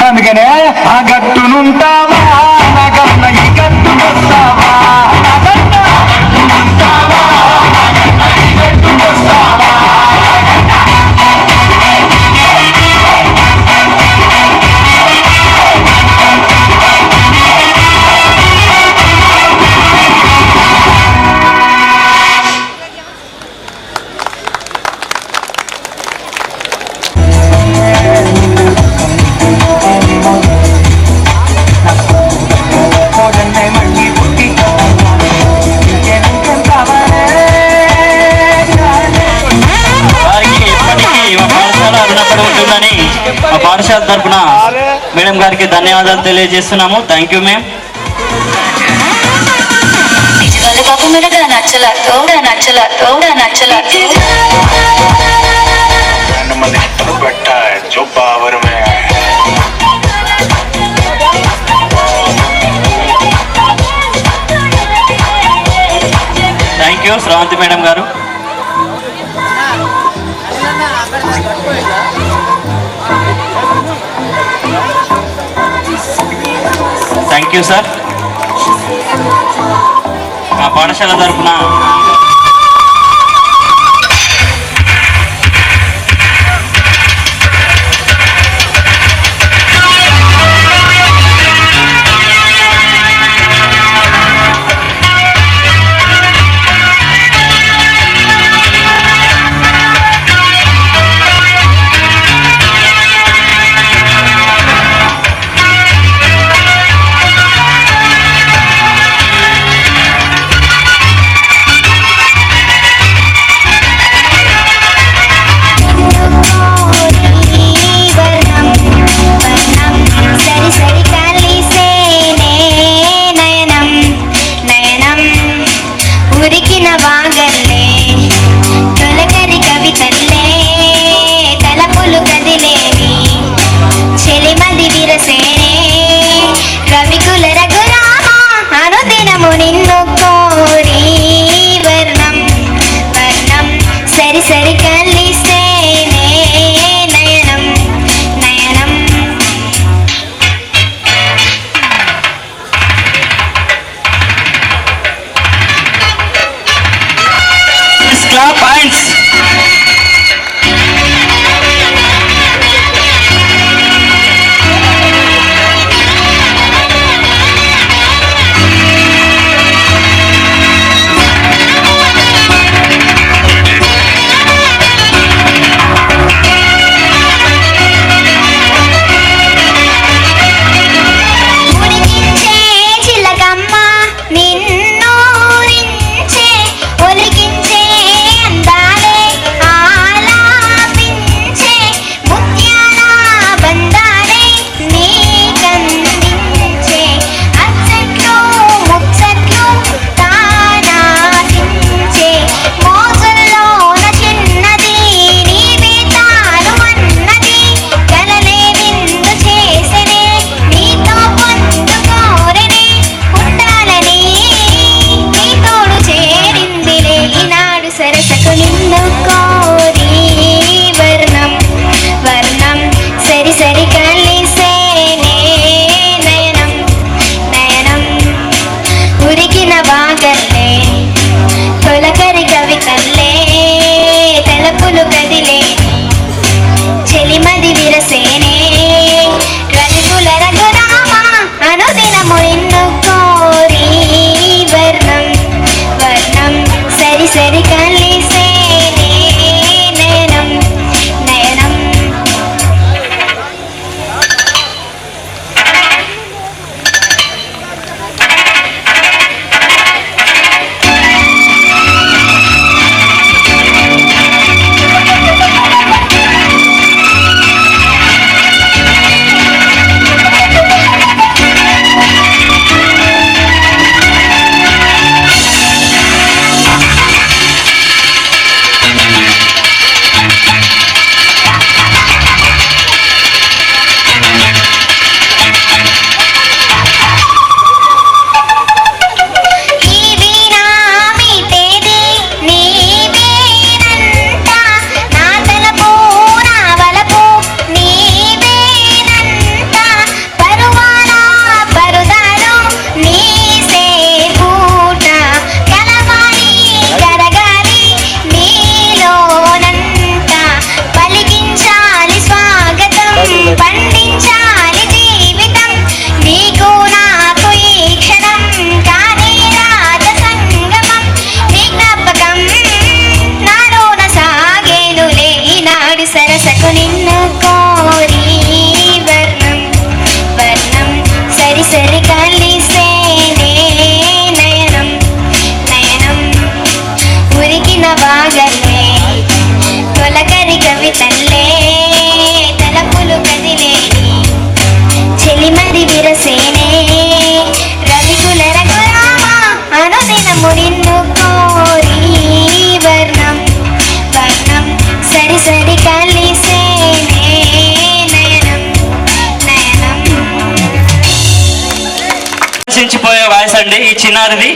అందుకనే ఆ గట్టునుంటావా నాకన్న ఈ గట్టుకొస్తావా మా పాఠశాల తరఫున మేడం గారికి ధన్యవాదాలు తెలియజేస్తున్నాము. Thank you ma'am. Thank you Shravanthi madam గారు. Thank you sir. మా పాఠశాల తరఫున బాగలే తొలకరి కవితల్లే తలపులు కదిలేని చెలిమరి విరసేనే రవికుల రఘురామ అనుదినము నిన్ను కోరి వర్ణం వర్ణం సరి సరి కలిసేనే నయనం నయనం. ఆలోచించిపోయే వాయిస్ అండి ఈ చిన్నారిది.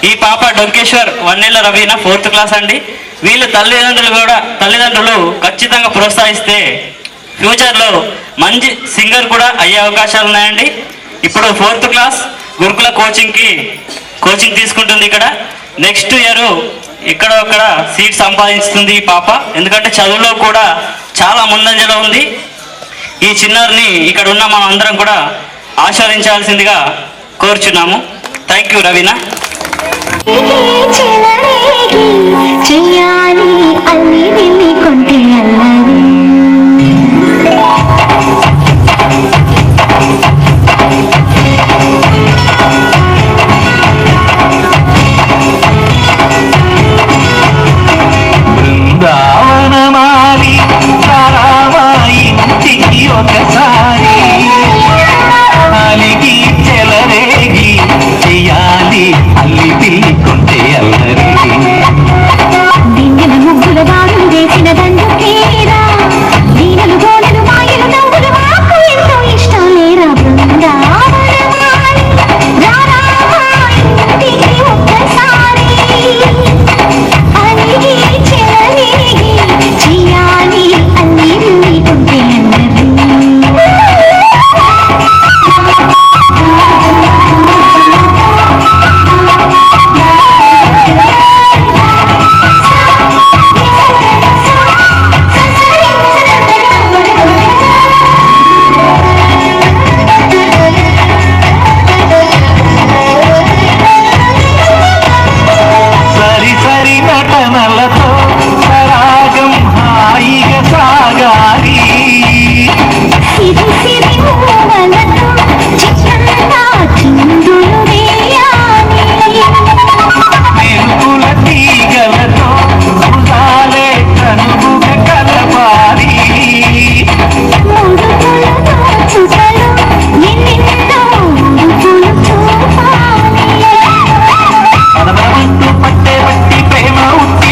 ఈ పాప డొంకేశ్వర్ వన్నెల రవీన 4th క్లాస్ అండి. వీళ్ళ తల్లిదండ్రులు ఖచ్చితంగా ప్రోత్సహిస్తే ఫ్యూచర్లో మంచి సింగర్ కూడా అయ్యే అవకాశాలు ఉన్నాయండి. ఇప్పుడు 4th క్లాస్ గురుకుల కోచింగ్ తీసుకుంటుంది ఇక్కడ. నెక్స్ట్ ఇయర్ ఇక్కడ సీట్ సంపాదిస్తుంది ఈ పాప. ఎందుకంటే చదువులో కూడా చాలా ముందంజలో ఉంది. ఈ చిన్నారిని ఇక్కడ ఉన్న మనం అందరం కూడా ఆస్వాదించాల్సిందిగా కోరుచున్నాము. Thank you Raveena. చెయ్యాలి అల్లి వెళ్ళి కొంటే అల్లరి బృందావనమాలి రామా ఇంటికి ఒకసారి అలిగి చెలరేగి చెయ్యాలి అల్లి పిల్లి కొంటే అల్లరి దిండిన ముగ్గుల దారులు వేసిన దండుకేరా దీనలు గోడలు మాయలు నవ్వులు మాకు ఎంతో ఇష్టం లేరా బృందావనమాలి రామా ఇంటికి ఒక్కసారి అలిగి చెలరేగి చెయ్యాలి అల్లి వెళ్ళి కొంటే అల్లరి. సరి సరి నటనలతో సరాగం హాయిగా సాగాలి సిరి సిరి మూవలతో చిత్రంగా చిందులు వేయాలి మెరుపుల తీగలతో భుజాలే కనుగుగ కలపాలి ముడుపులు దోచుటలు ఎన్నెన్నో ముడుపులు చూపాలి మనమంటూ పట్టే బట్టి ప్రేమ ఉట్టి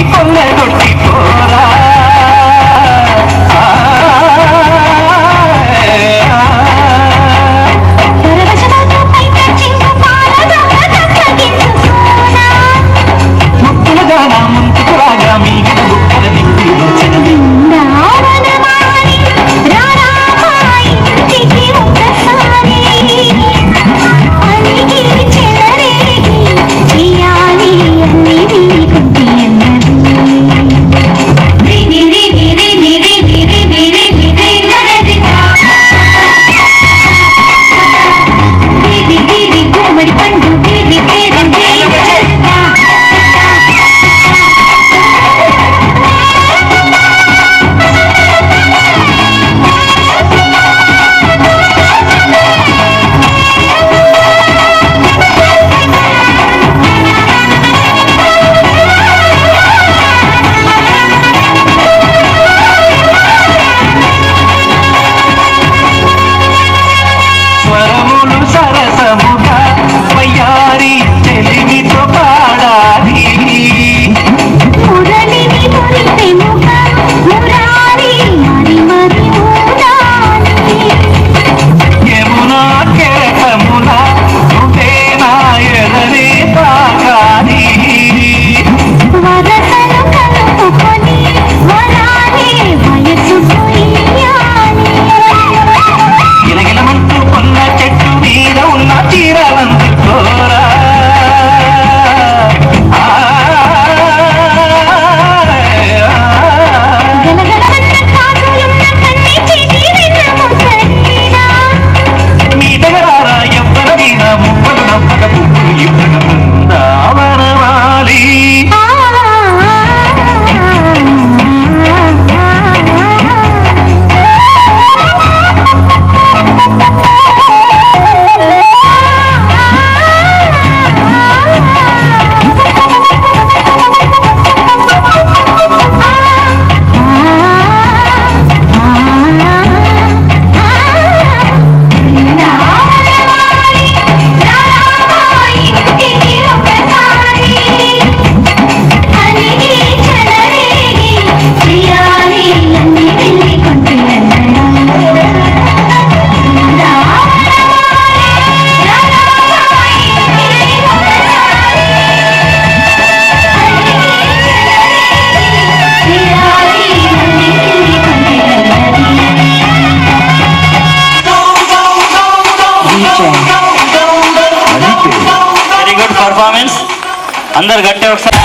అందరు గట్టి ఒకసారి.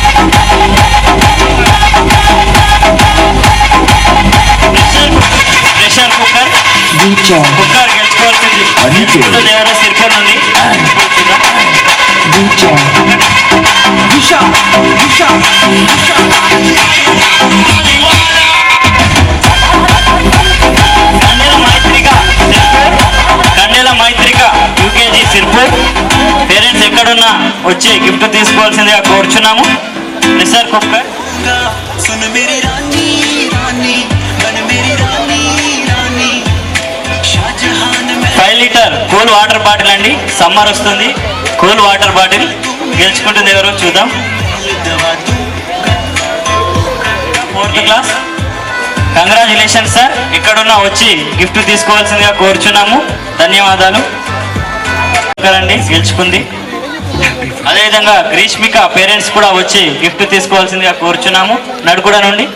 ప్రెషర్ కుక్కర్ గెలుచుకోవాల్సింది దేవరా సిర్పూర్ నుండి. కండెల మైత్రిక యూకేజీ సిర్పూర్. పేరెంట్స్ ఎక్కడున్నా వచ్చి గిఫ్ట్ తీసుకోవాల్సిందిగా కోరుచున్నాము. Pressure cooker. 5 litre cool water bottle అండి. సమ్మర్ వస్తుంది, కూల్ వాటర్ బాటిల్ గెలుచుకుంటుంది ఎవరో చూద్దాం. 4th class. Congratulation sir. ఎక్కడున్నా వచ్చి గిఫ్ట్ తీసుకోవాల్సిందిగా కోరుచున్నాము. ధన్యవాదాలు. అండి గెలుచుకుంది. అదేవిధంగా గ్రీష్మిక పేరెంట్స్ కూడా వచ్చి గిఫ్ట్ తీసుకోవాల్సిందిగా కోరుచున్నాము. నడుకుడ నుండి.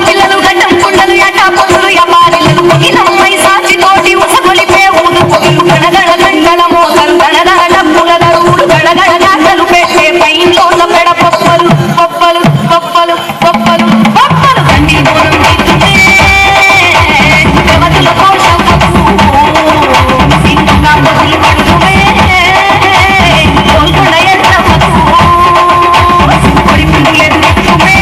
పిల్లలు గడ్డం కుండలు ఎటా పొంగులు యమారిలు ఇలమ్మై సాచి తోటి ఉసగొలిపే ఊరు పొగలు గడగడ గంగల మోకలు గడగడ డప్పుల దరువులు గడగడ గాటలు పెట్టే పైన్లోన పెడ పప్పలు పప్పలు పప్పలు పప్పలు పప్పలు గండి దూరం తీస్తుంటే దేవతల కోశం సింగుగా బదులు పడుతుమే తోల్కొండ ఎంత కొడి పిండులు ఎదురుతుమే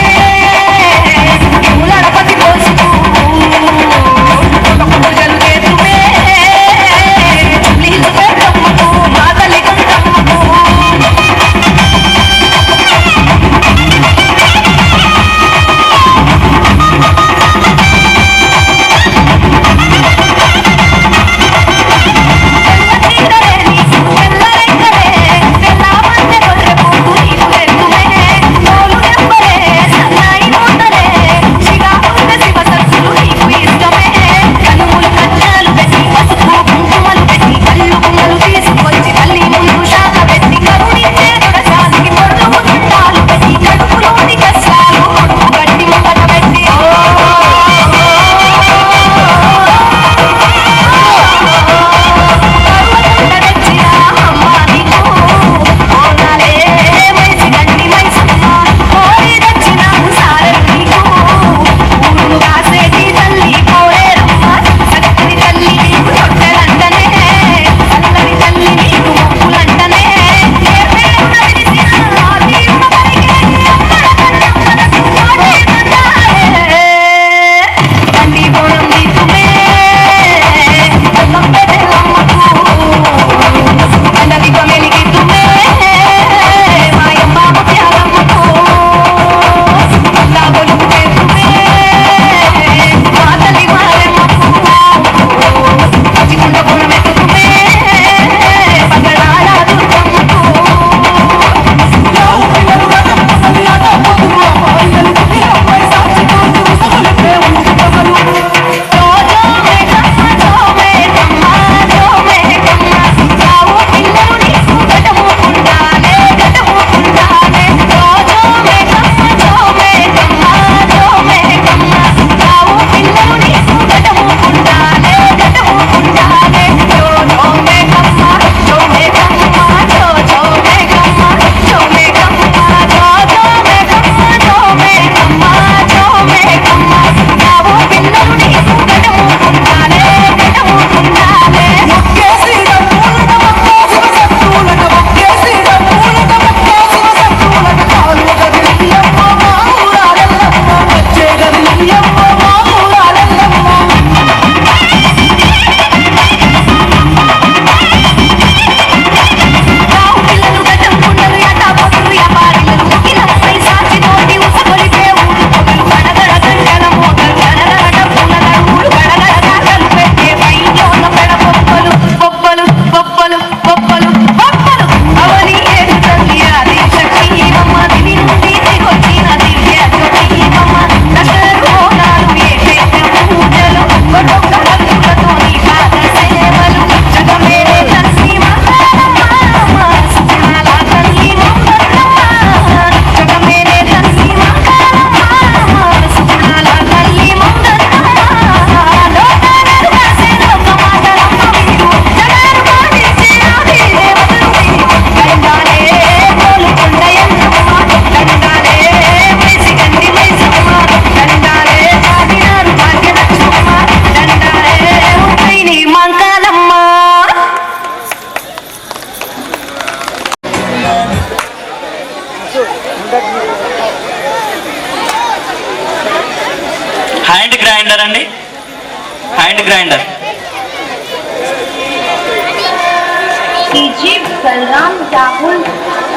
Balaram Rahul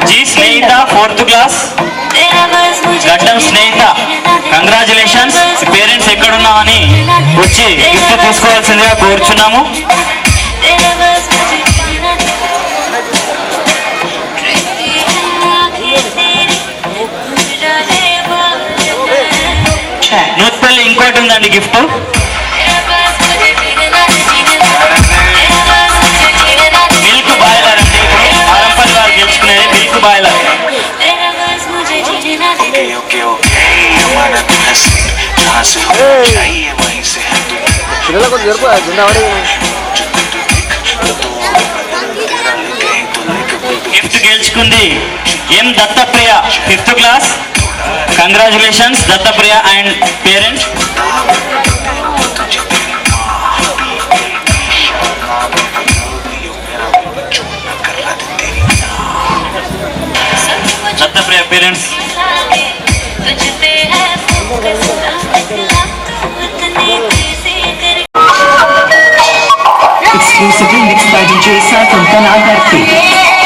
ji Snehitha 4th class Gaddam Snehitha congratulations. Parents ఎక్కడున్నామని వచ్చి గిఫ్ట్ తీసుకోవాల్సిందిగా కోరుచున్నాము. నూత్పల్లి ఇంకోటి ఉందండి గిఫ్ట్. మిల్క్ బాయిలర్ అండి. ఇప్పుడు ఆరంపల్లి వారు గెలుచుకునేది మిల్క్ బాయిలర్. పిల్లలకు జరుపు గుండెవాడి గిఫ్ట్ గెలుచుకుంది M Dattapriya 5th class. Congratulations Dattapriya and parents. Dattapriya parents. Exclusively mixed by DJ Sai from Tanagarthi.